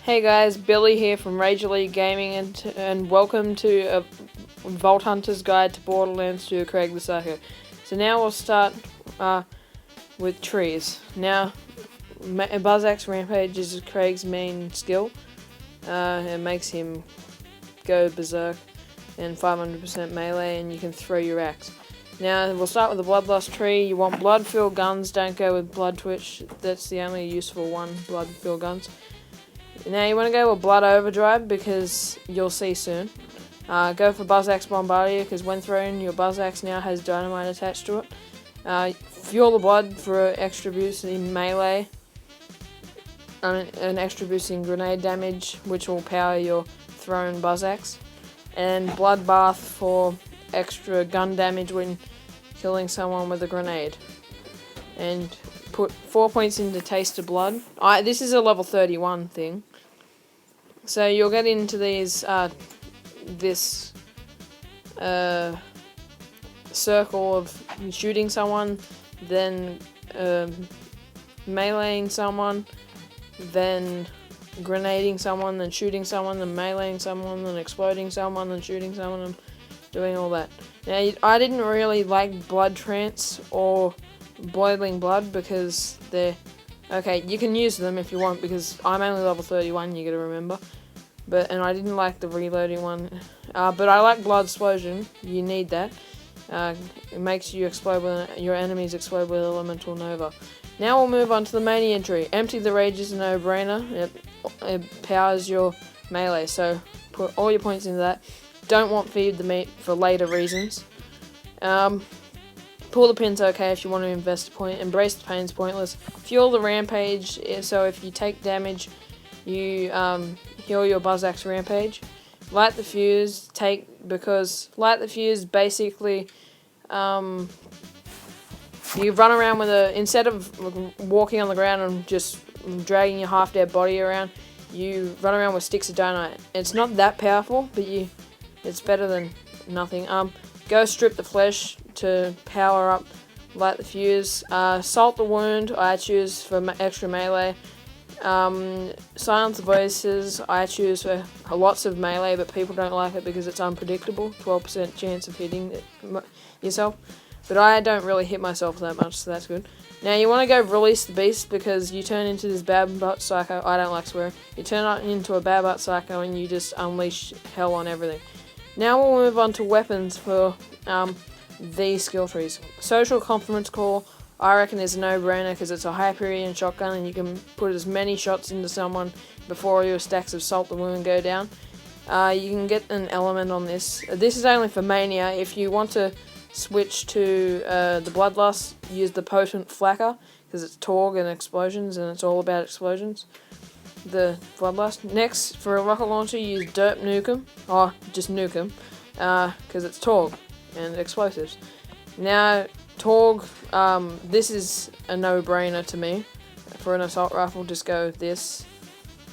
Hey guys, Billy here from Ragerleaguegaming and welcome to a Vault Hunter's Guide to Borderlands 2 Krieg the Psycho. So now we'll start with trees. Now, Buzz Axe Rampage is Kreig's main skill. It makes him go berserk and 500% melee, and you can throw your axe. Now we'll start with the Bloodlust tree. You want blood-filled guns, don't go with Blood Twitch. That's the only useful one, blood-filled guns. Now you want to go with Blood Overdrive because you'll see soon. Go for Buzz Axe Bombardier because when thrown, your Buzz Axe now has dynamite attached to it. Fuel the Blood for extra boost in melee. An extra boost in grenade damage, which will power your thrown Buzz Axe. And Bloodbath for extra gun damage when killing someone with a grenade. And put 4 points into Taste of Blood. This is a level 31 thing. So you'll get into these, this circle of shooting someone, then meleeing someone, then grenading someone, then shooting someone, then meleeing someone, then exploding someone, then shooting someone, and doing all that. Now, I didn't really like Blood Trance or Boiling Blood because they're... Okay, you can use them if you want because I'm only level 31, you gotta remember. And I didn't like the reloading one. But I like Blood Explosion, you need that. It makes you explode with, your enemies explode with Elemental Nova. Now we'll move on to the main entry. Empty the Rage is a no-brainer. It powers your melee, so put all your points into that. Don't want Feed the Meat for later reasons. Pull the Pin's okay if you want to invest a point. Embrace the Pain's pointless. Fuel the Rampage, so if you take damage, you heal your Buzz Axe Rampage. Light the Fuse, Light the Fuse basically, you run around with instead of walking on the ground and just dragging your half-dead body around, you run around with sticks of dynamite. It's not that powerful, but it's better than nothing. Go Strip the Flesh to power up Light the Fuse. Salt the Wound, I choose for extra melee. Silence the Voices, I choose for lots of melee, but people don't like it because it's unpredictable. 12% chance of hitting yourself. But I don't really hit myself that much, so that's good. Now you want to go Release the Beast because you turn into this bad butt psycho. I don't like swearing. You turn into a bad butt psycho and you just unleash hell on everything. Now we'll move on to weapons for these skill trees. Social Conference Call, I reckon is a no-brainer because it's a Hyperion shotgun and you can put as many shots into someone before your stacks of Salt the Wound go down. You can get an element on this. This is only for Mania. If you want to switch to the Bloodlust, use the Potent Flacker because it's Torg and explosions and it's all about explosions. The Bloodlust. Next, for a rocket launcher, use Derp Nukem, or just Nukem, because it's Torg and explosives. Now, Torg, this is a no-brainer to me. For an assault rifle, just go with this,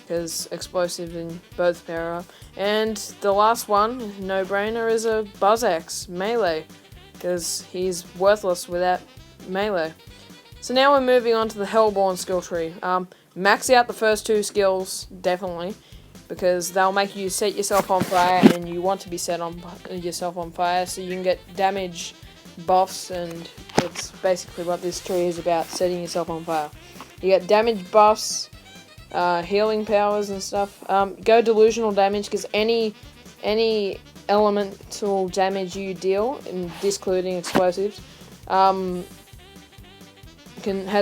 because explosives in both power up. And the last one, no-brainer, is a Buzz Axe melee, because he's worthless without melee. So now we're moving on to the Hellborn skill tree. Max out the first two skills, definitely, because they'll make you set yourself on fire, and you want to be set on yourself on fire, so you can get damage buffs, and that's basically what this tree is about, setting yourself on fire. You get damage buffs, healing powers and stuff. Go Delusional Damage, because any elemental damage you deal, discluding explosives, has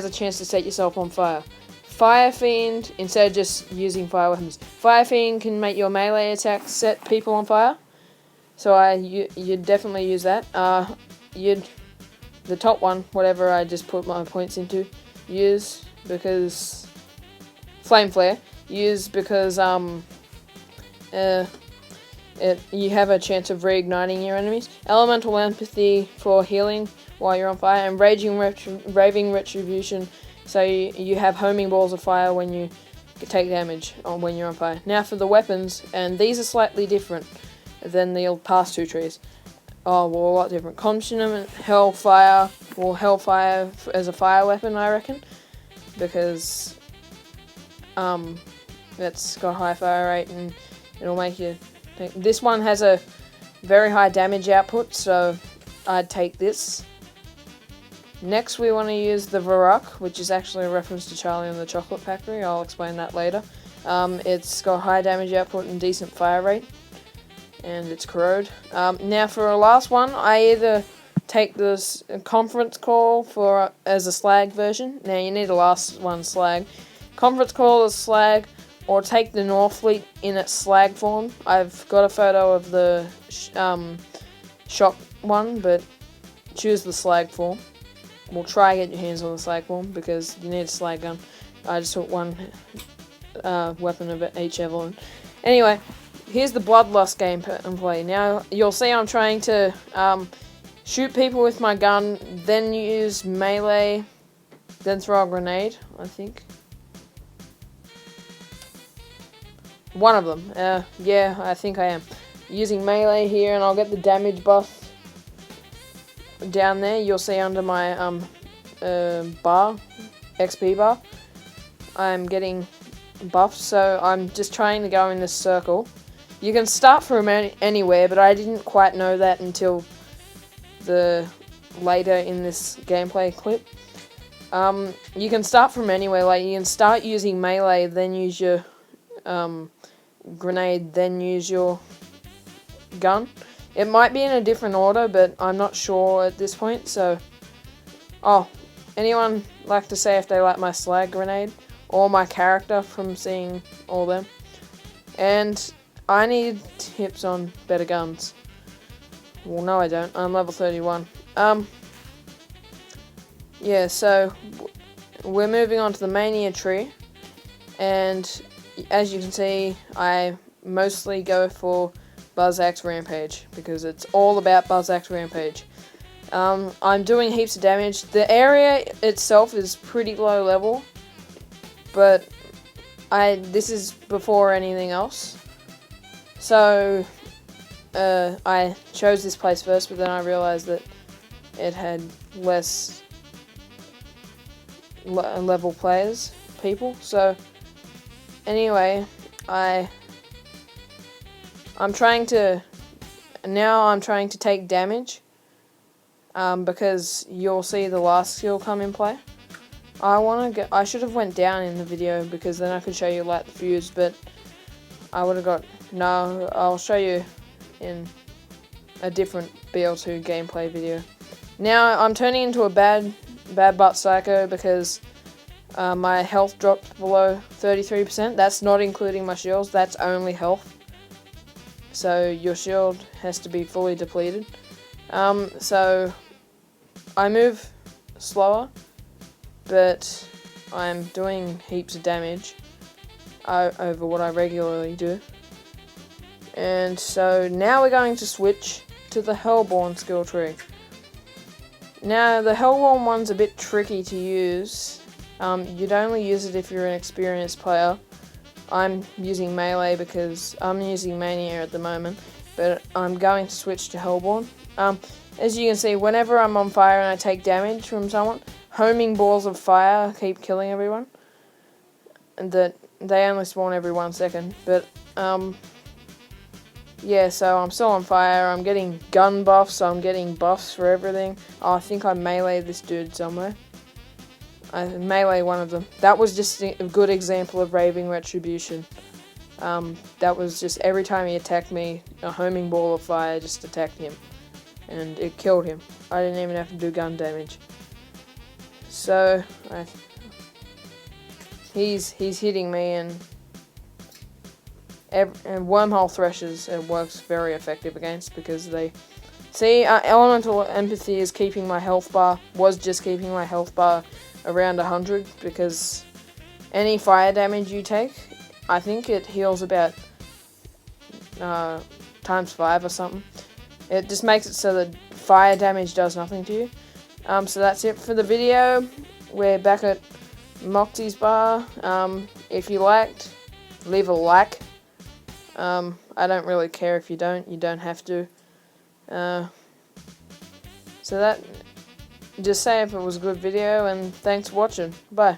a chance to set yourself on fire. Fire Fiend, instead of just using fire weapons, Fire Fiend can make your melee attacks set people on fire. So you'd definitely use that. The top one, whatever I just put my points into, use because Flame Flare, use because you have a chance of reigniting your enemies. Elemental Empathy for healing while you're on fire, and Raving Retribution, so you have homing balls of fire when you take damage when you're on fire. Now for the weapons, and these are slightly different than the past two trees. Oh, well, a lot different. Consuming Hellfire, Hellfire as a fire weapon, I reckon, because that's got high fire rate, and it'll make you think. This one has a very high damage output, so I'd take this. Next we want to use the Varrock, which is actually a reference to Charlie and the Chocolate Factory. I'll explain that later. It's got high damage output and decent fire rate, and it's corrode. Now for a last one, I either take this conference call for as a slag version. Now you need a last one slag. Conference call as slag, or take the Northfleet in its slag form. I've got a photo of the shock one, but choose the slag form. We'll try to get your hands on the slag form because you need a slag gun. I just took one weapon of each Evelyn. Anyway, here's the Bloodlust gameplay. Now you'll see I'm trying to shoot people with my gun, then use melee, then throw a grenade, I think. One of them. Yeah, I think I am. Using melee here, and I'll get the damage buff down there. You'll see under my bar, XP bar, I'm getting buffs, so I'm just trying to go in this circle. You can start from anywhere, but I didn't quite know that until later in this gameplay clip. You can start from anywhere, like you can start using melee, then use your grenade, then use your gun. It might be in a different order, but I'm not sure at this point, so... Oh, anyone like to say if they like my slag grenade? Or my character from seeing all them? And I need tips on better guns. Well, no I don't. I'm level 31. Yeah, so... We're moving on to the Mania tree. And as you can see, I mostly go for Buzz Axe Rampage, because it's all about Buzz Axe Rampage. I'm doing heaps of damage. The area itself is pretty low level, but this is before anything else. So, I chose this place first, but then I realized that it had less level people. So, anyway, I'm trying to take damage, because you'll see the last skill come in play. I should have went down in the video, because then I could show you light the fuse, but I would have got, no, I'll show you in a different BL2 gameplay video. Now, I'm turning into a bad butt psycho, because my health dropped below 33%. That's not including my shields, that's only health. So your shield has to be fully depleted. So I move slower, but I'm doing heaps of damage over what I regularly do. And so now we're going to switch to the Hellborn skill tree. Now the Hellborn one's a bit tricky to use. You'd only use it if you're an experienced player. I'm using melee because I'm using Mania at the moment, but I'm going to switch to Hellborn. As you can see, whenever I'm on fire and I take damage from someone, homing balls of fire keep killing everyone. And that they only spawn every 1 second. But yeah, so I'm still on fire. I'm getting gun buffs, so I'm getting buffs for everything. Oh, I think I meleeed this dude somewhere. I melee one of them. That was just a good example of raving retribution. That was just every time he attacked me, a homing ball of fire just attacked him, and it killed him. I didn't even have to do gun damage. So he's hitting me, and wormhole threshers it works very effective against, because they see elemental empathy is keeping my health bar, was just keeping my health bar around 100, because any fire damage you take, I think it heals about times 5 or something. It just makes it so that fire damage does nothing to you. So that's it for the video. We're back at Moxie's bar. If you liked, leave a like. I don't really care if you don't have to. So that, just say if it was a good video, and thanks for watching. Bye.